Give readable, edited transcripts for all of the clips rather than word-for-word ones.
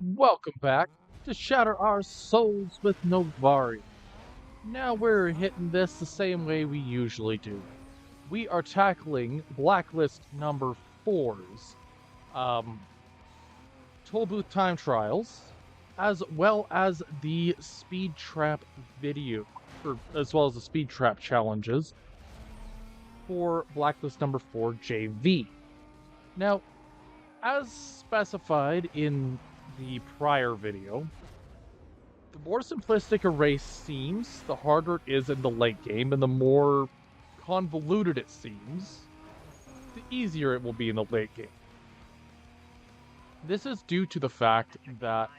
Welcome back to Shatter Our Souls with Novari. Now we're hitting this the same way we usually do. We are tackling Blacklist number 4's um, Toll Booth Time Trials, as well as the Speed Trap video, or as well as the Speed Trap challenges for Blacklist number 4 JV. Now, as specified in the prior video, the more simplistic a race seems, the harder it is in the late game, and the more convoluted it seems, the easier it will be in the late game. This is due to the fact that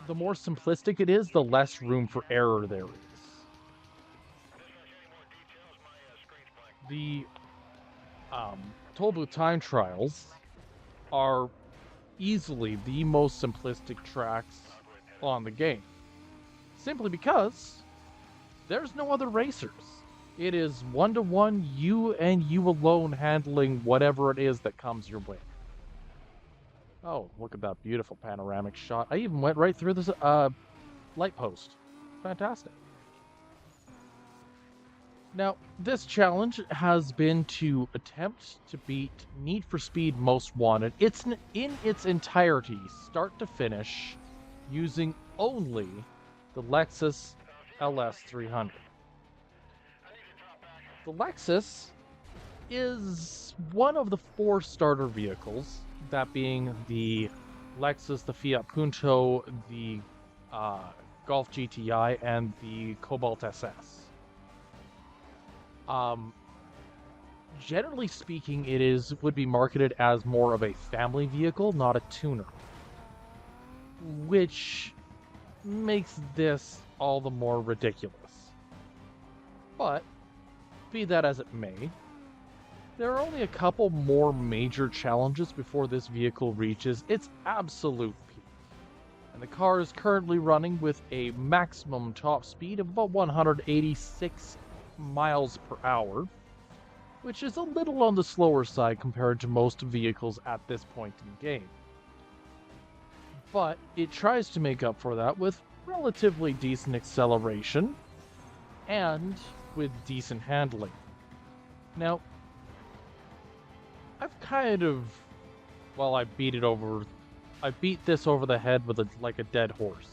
the more simplistic it is, the less room for error there is. The Toll Booth Time Trials are easily the most simplistic tracks on the game, simply because there's no other racers. It is one-to-one, you and you alone handling whatever it is that comes your way. Oh, look at that beautiful panoramic shot. I even went right through this light post. Fantastic. Now, this challenge has been to attempt to beat Need for Speed Most Wanted. It's in its entirety, start to finish, using only the Lexus LS300. The Lexus is one of the 4 starter vehicles, that being the Lexus, the Fiat Punto, the Golf GTI, and the Cobalt SS. Um, Generally speaking, would be marketed as more of a family vehicle, not a tuner, which makes this all the more ridiculous. But be that as it may, there are only a couple more major challenges before this vehicle reaches its absolute peak. And the car is currently running with a maximum top speed of about 186 miles per hour, which is a little on the slower side compared to most vehicles at this point in the game. But it tries to make up for that with relatively decent acceleration and with decent handling. Now, I've kind of, well, I beat this over the head with like a dead horse.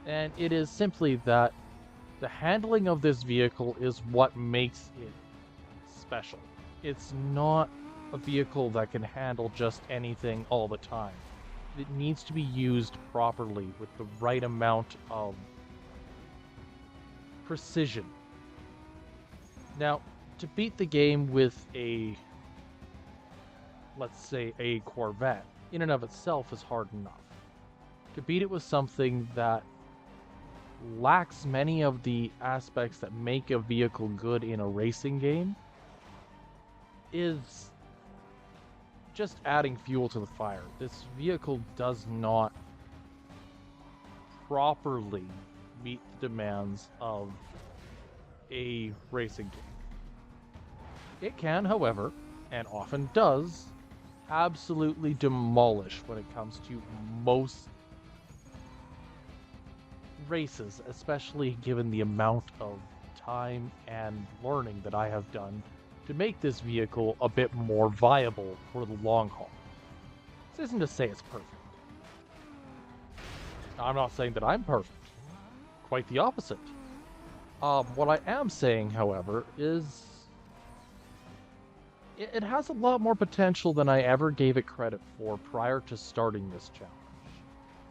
And it is simply that the handling of this vehicle is what makes it special. It's not a vehicle that can handle just anything all the time. It needs to be used properly with the right amount of precision. Now, to beat the game with let's say, a Corvette, in and of itself is hard enough. To beat it with something that lacks many of the aspects that make a vehicle good in a racing game is just adding fuel to the fire. This vehicle does not properly meet the demands of a racing game. It can, however, and often does, absolutely demolish when it comes to most races, especially given the amount of time and learning that I have done to make this vehicle a bit more viable for the long haul. This isn't to say it's perfect. I'm not saying that I'm perfect. Quite the opposite. What I am saying, however, is it has a lot more potential than I ever gave it credit for prior to starting this challenge.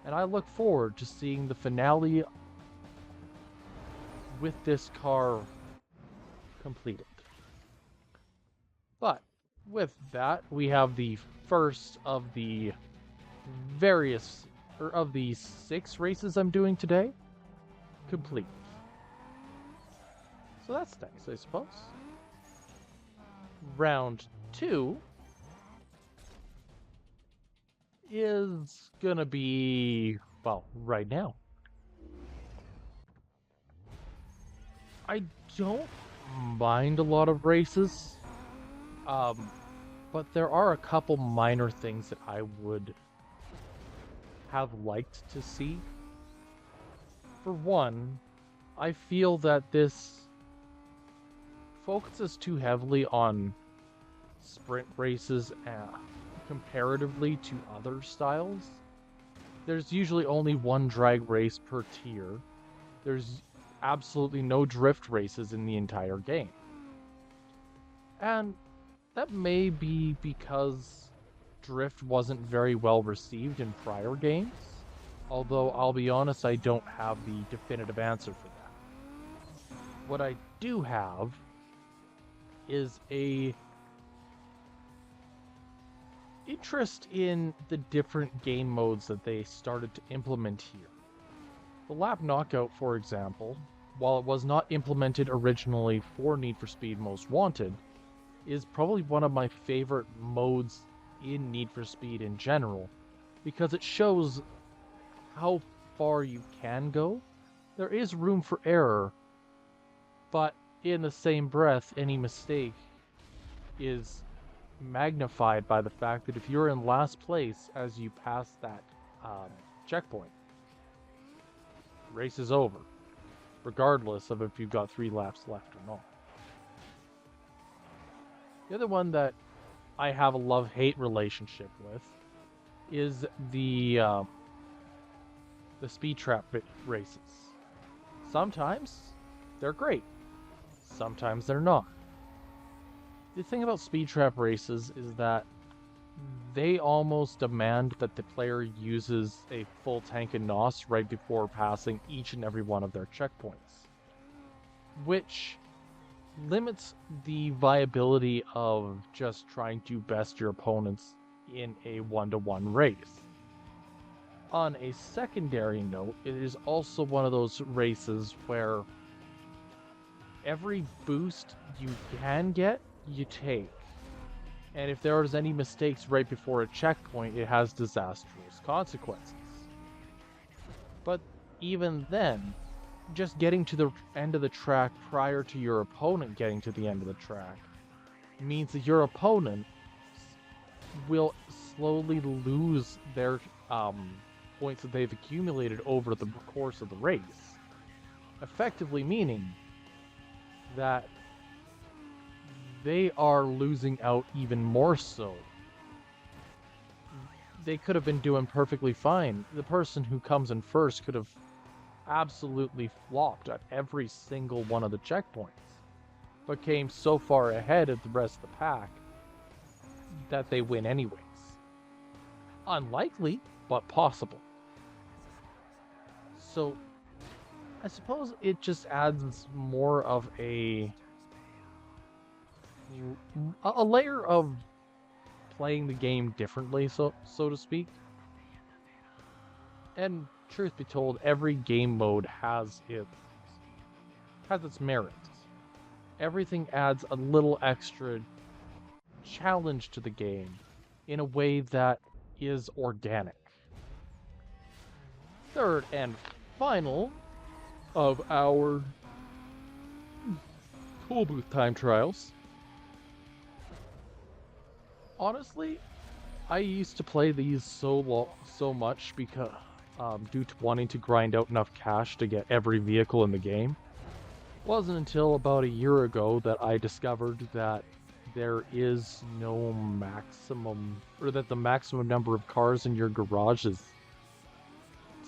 And I look forward to seeing the finale with this car completed. But with that, we have the first of the of the 6 races I'm doing today complete. So that's nice, I suppose. Round 2 is gonna be, well, right now. I don't mind a lot of races, but But there are a couple minor things that I would have liked to see. For one, I feel that this focuses too heavily on sprint races comparatively to other styles. There's usually only one drag race per tier. There's absolutely no drift races in the entire game. And that may be because drift wasn't very well received in prior games. Although, I'll be honest, I don't have the definitive answer for that. What I do have is a interest in the different game modes that they started to implement here. The lap knockout, for example, while it was not implemented originally for Need for Speed Most Wanted, is probably one of my favorite modes in Need for Speed in general, because it shows how far you can go. There is room for error, but in the same breath, any mistake is magnified by the fact that if you're in last place as you pass that checkpoint, race is over, regardless of if you've got 3 laps left or not. The other one that I have a love-hate relationship with is the speed trap races. Sometimes they're great, sometimes they're not. The thing about speed trap races is that they almost demand that the player uses a full tank of NOS right before passing each and every one of their checkpoints, which limits the viability of just trying to best your opponents in a 1-to-1 race. On a secondary note, it is also one of those races where every boost you can get, you take. And if there is any mistakes right before a checkpoint, it has disastrous consequences. But even then, just getting to the end of the track prior to your opponent getting to the end of the track means that your opponent will slowly lose their points that they've accumulated over the course of the race. Effectively meaning that they are losing out even more so. They could have been doing perfectly fine. The person who comes in first could have absolutely flopped at every single one of the checkpoints, but came so far ahead of the rest of the pack that they win anyways. Unlikely, but possible. So, I suppose it just adds more of a layer of playing the game differently, so to speak. And truth be told, every game mode has its merits. Everything adds a little extra challenge to the game in a way that is organic. Third and final of our tool booth time trials. Honestly, I used to play these so much because due to wanting to grind out enough cash to get every vehicle in the game. It wasn't until about a year ago that I discovered that there is no maximum, or that the maximum number of cars in your garage is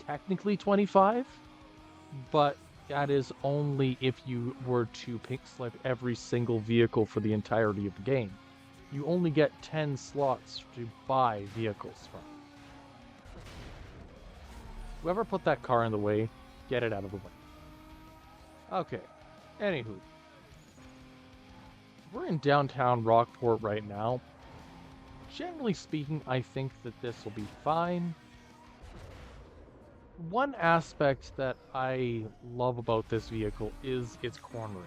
technically 25, but that is only if you were to pink slip every single vehicle for the entirety of the game. You only get 10 slots to buy vehicles from. Whoever put that car in the way, get it out of the way. Okay, anywho. We're in downtown Rockport right now. Generally speaking, I think that this will be fine. One aspect that I love about this vehicle is its cornering.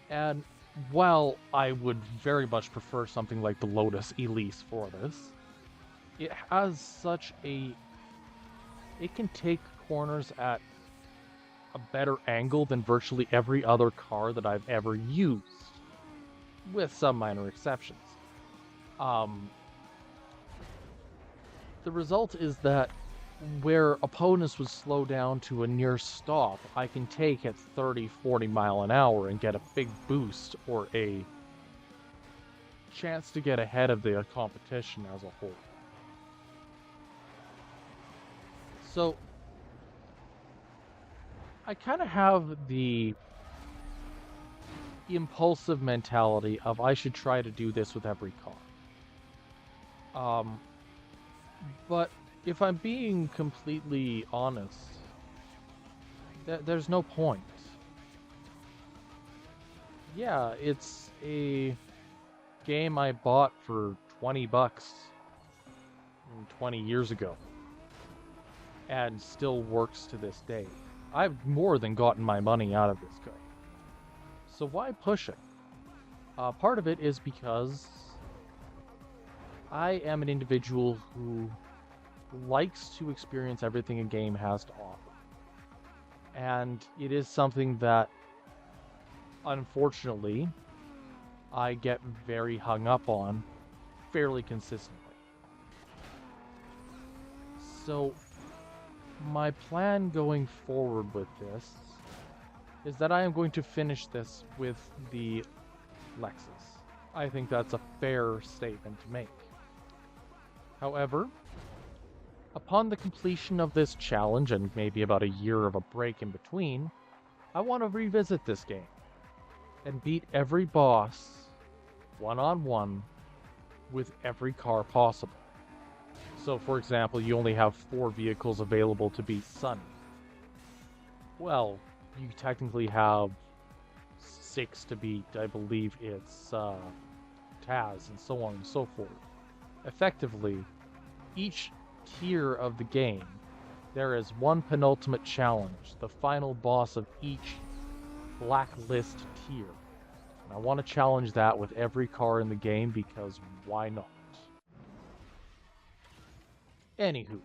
And while I would very much prefer something like the Lotus Elise for this, it has such a... It can take corners at a better angle than virtually every other car that I've ever used, with some minor exceptions. Um, the result is that where opponents would slow down to a near stop, I can take at 30, 40 mile an hour and get a big boost or a chance to get ahead of the competition as a whole. So I kind of have the impulsive mentality of I should try to do this with every car. But if I'm being completely honest, there's no point. Yeah, it's a game I bought for 20 bucks 20 years ago and still works to this day. I've more than gotten my money out of this game. So why push it? Part of it is because I am an individual who likes to experience everything a game has to offer. And it is something that, unfortunately, I get very hung up on fairly consistently. So, my plan going forward with this is that I am going to finish this with the Lexus. I think that's a fair statement to make. However, upon the completion of this challenge and maybe about a year of a break in between, I want to revisit this game and beat every boss one-on-one with every car possible. So, for example, you only have 4 vehicles available to beat Sunny. Well, you technically have 6 to beat, I believe it's Taz, and so on and so forth. Effectively, each tier of the game, there is one penultimate challenge, the final boss of each blacklist tier. And I want to challenge that with every car in the game because why not? Anywho,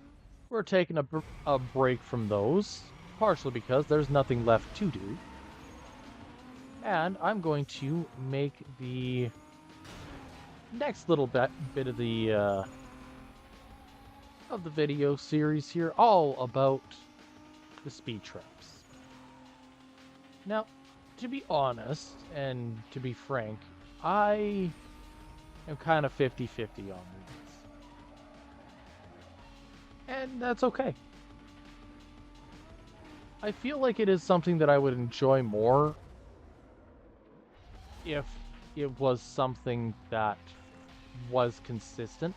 we're taking a break from those, partially because there's nothing left to do. And I'm going to make the next little bit of the video series here all about the speed traps. Now, to be honest and to be frank, I am kind of 50-50 on these. And that's okay. I feel like it is something that I would enjoy more if it was something that was consistent.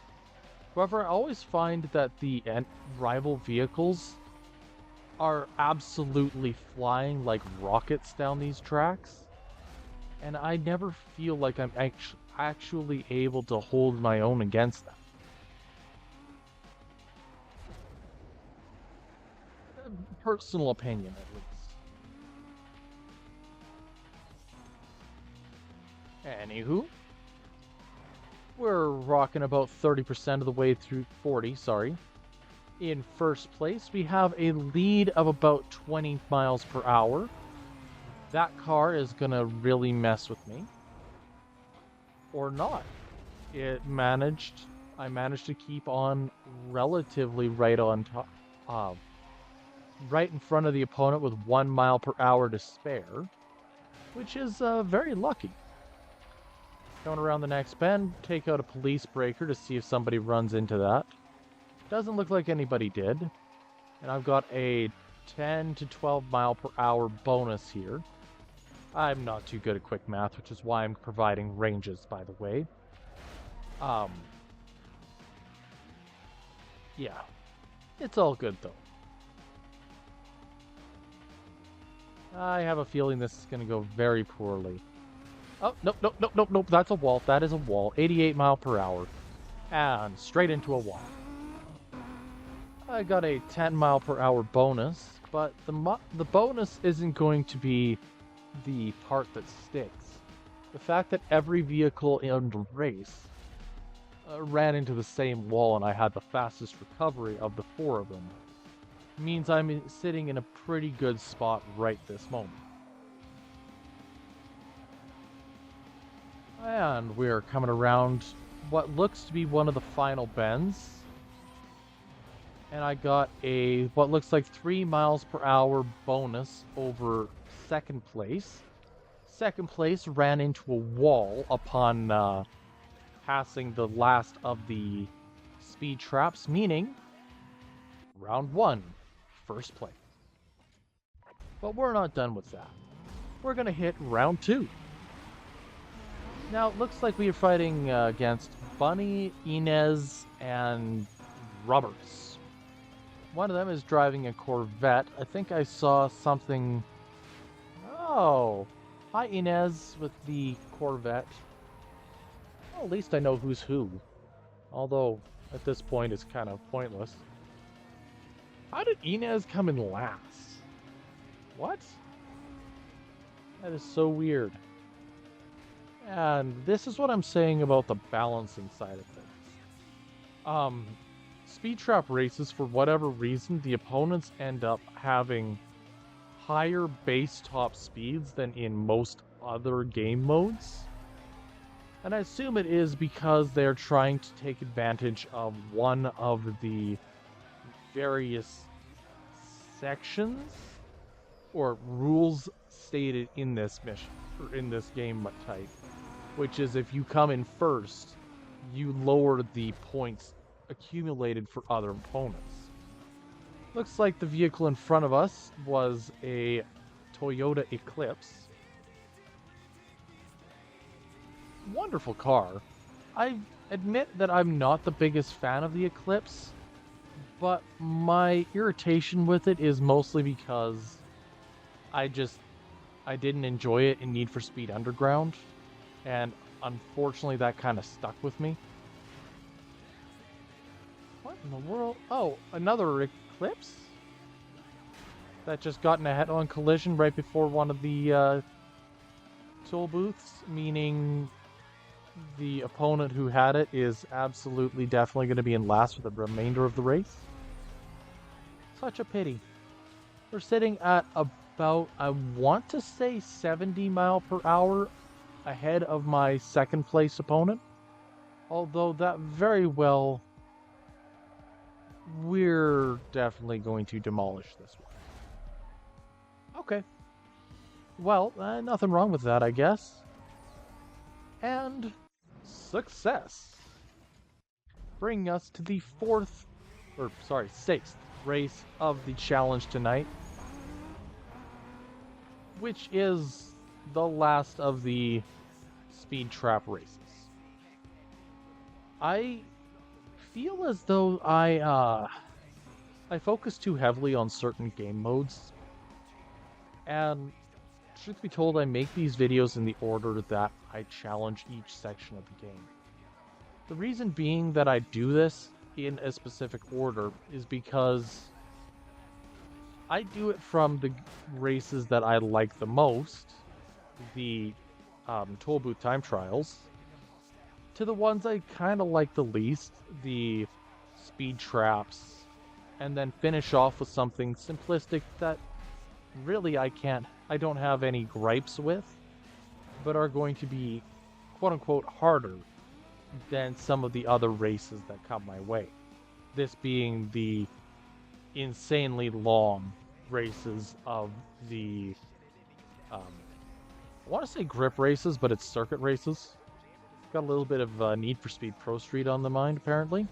However, I always find that the rival vehicles are absolutely flying like rockets down these tracks, and I never feel like I'm actually able to hold my own against them. Personal opinion, at least. Anywho, we're rocking about 30% of the way through 40, sorry. In first place, we have a lead of about 20 miles per hour. That car is gonna really mess with me. Or not. I managed to keep on relatively right on top, right in front of the opponent with 1 mile per hour to spare, which is very lucky. Going around the next bend, take out a police breaker to see if somebody runs into that. Doesn't look like anybody did. And I've got a 10 to 12 mile per hour bonus here. I'm not too good at quick math, which is why I'm providing ranges, by the way. Yeah. It's all good, though. I have a feeling this is going to go very poorly. Oh, nope, that's a wall. That is a wall. 88 mile per hour. And straight into a wall. I got a 10 mile per hour bonus, but the bonus isn't going to be the part that sticks. The fact that every vehicle in the race ran into the same wall and I had the fastest recovery of the 4 of them means I'm sitting in a pretty good spot right this moment. And we're coming around what looks to be one of the final bends. And I got a what looks like 3 miles per hour bonus over second place. Second place ran into a wall upon passing the last of the speed traps, meaning round 1, first place. But we're not done with that. We're going to hit round 2. Now, it looks like we are fighting against Bunny, Inez, and Rubbers. One of them is driving a Corvette. I think I saw something... Oh, hi Inez with the Corvette. Well, at least I know who's who. Although, at this point, it's kind of pointless. How did Inez come in last? What? That is so weird. And this is what I'm saying about the balancing side of things. Speed trap races, for whatever reason, the opponents end up having higher base top speeds than in most other game modes. And I assume it is because they're trying to take advantage of one of the various sections or rules stated in this mission, or in this game type, which is if you come in first, you lower the points accumulated for other opponents. Looks like the vehicle in front of us was a Toyota Eclipse. Wonderful car. I admit that I'm not the biggest fan of the Eclipse, but my irritation with it is mostly because I didn't enjoy it in Need for Speed Underground, and unfortunately that kind of stuck with me. What in the world? Oh, another Eclipse? That just got in a head-on collision right before one of the toll booths, meaning the opponent who had it is absolutely definitely going to be in last for the remainder of the race. Such a pity. We're sitting at about, I want to say 70 mile per hour ahead of my second place opponent. Although that very well, we're definitely going to demolish this one. Okay. Well, nothing wrong with that, I guess. And success. Bringing us to the sixth race of the challenge tonight, which is the last of the speed trap races. I feel as though I focus too heavily on certain game modes, and truth be told, I make these videos in the order that I challenge each section of the game. The reason being that I do this in a specific order is because I do it from the races that I like the most, the toll booth time trials, to the ones I kind of like the least, the speed traps, and then finish off with something simplistic that really I don't have any gripes with, but are going to be quote-unquote harder than some of the other races that come my way. This being the insanely long races of the, I want to say grip races, but it's circuit races. Got a little bit of Need for Speed Pro Street on the mind, apparently.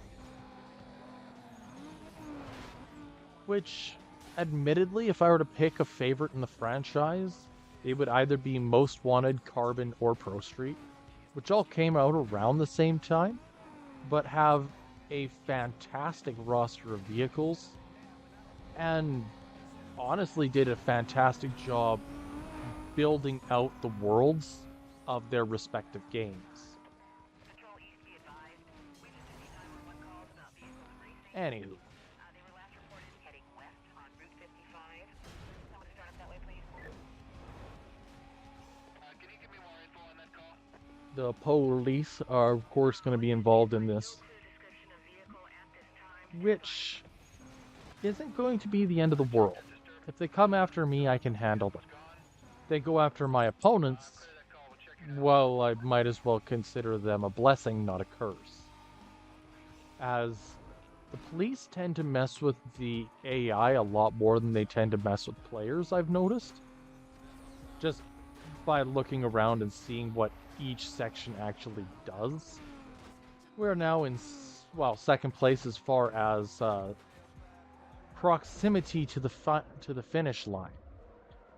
Which, admittedly, if I were to pick a favorite in the franchise, it would either be Most Wanted, Carbon, or Pro Street, which all came out around the same time, but have a fantastic roster of vehicles, and honestly did a fantastic job building out the worlds of their respective games. Anywho. The police are, of course, going to be involved in this, which isn't going to be the end of the world. If they come after me, I can handle them. If they go after my opponents, well, I might as well consider them a blessing, not a curse. As the police tend to mess with the AI a lot more than they tend to mess with players, I've noticed. Just by looking around and seeing what each section actually does. We're now in, well, second place as far as proximity to the finish line,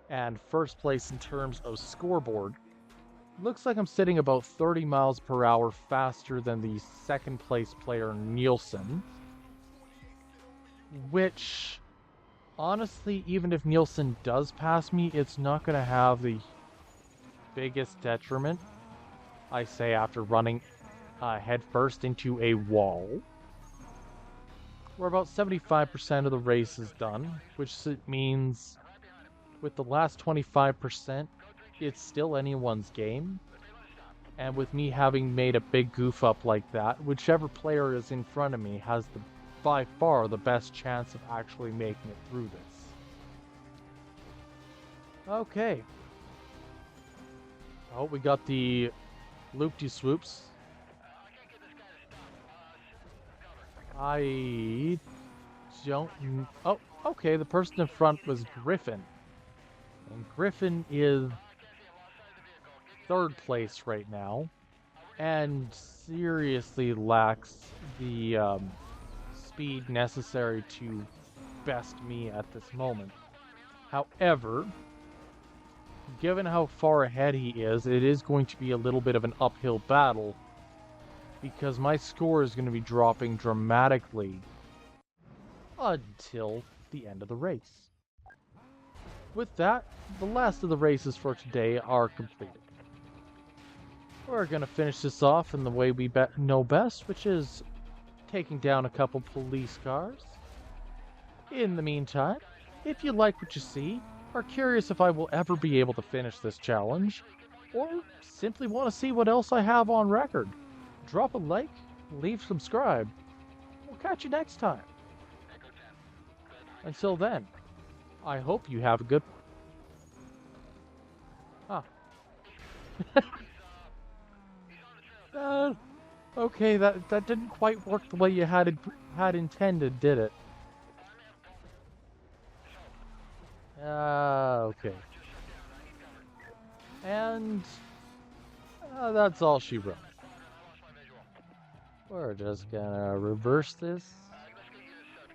and first place in terms of scoreboard. Looks like I'm sitting about 30 miles per hour faster than the second place player Nielsen, which honestly, even if Nielsen does pass me, it's not going to have the biggest detriment, I say, after running headfirst into a wall. We're about 75% of the race is done, which means with the last 25%, it's still anyone's game. And with me having made a big goof up like that, whichever player is in front of me has by far the best chance of actually making it through this. Okay. Oh, we got the loop-de-swoops. I don't... Oh, okay, the person in front was Griffin. And Griffin is third place right now, and seriously lacks the speed necessary to best me at this moment. However, given how far ahead he is, it is going to be a little bit of an uphill battle, because my score is going to be dropping dramatically until the end of the race. With that, the last of the races for today are completed. We're going to finish this off in the way we know best, which is taking down a couple police cars. In the meantime, if you like what you see, are curious if I will ever be able to finish this challenge, or simply want to see what else I have on record, drop a like, leave subscribe. We'll catch you next time. Until then, I hope you have a good... Okay, that didn't quite work the way you had intended, did it? Okay. And that's all she wrote. We're just gonna reverse this,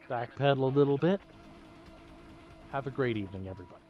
backpedal a little bit. Have a great evening, everybody.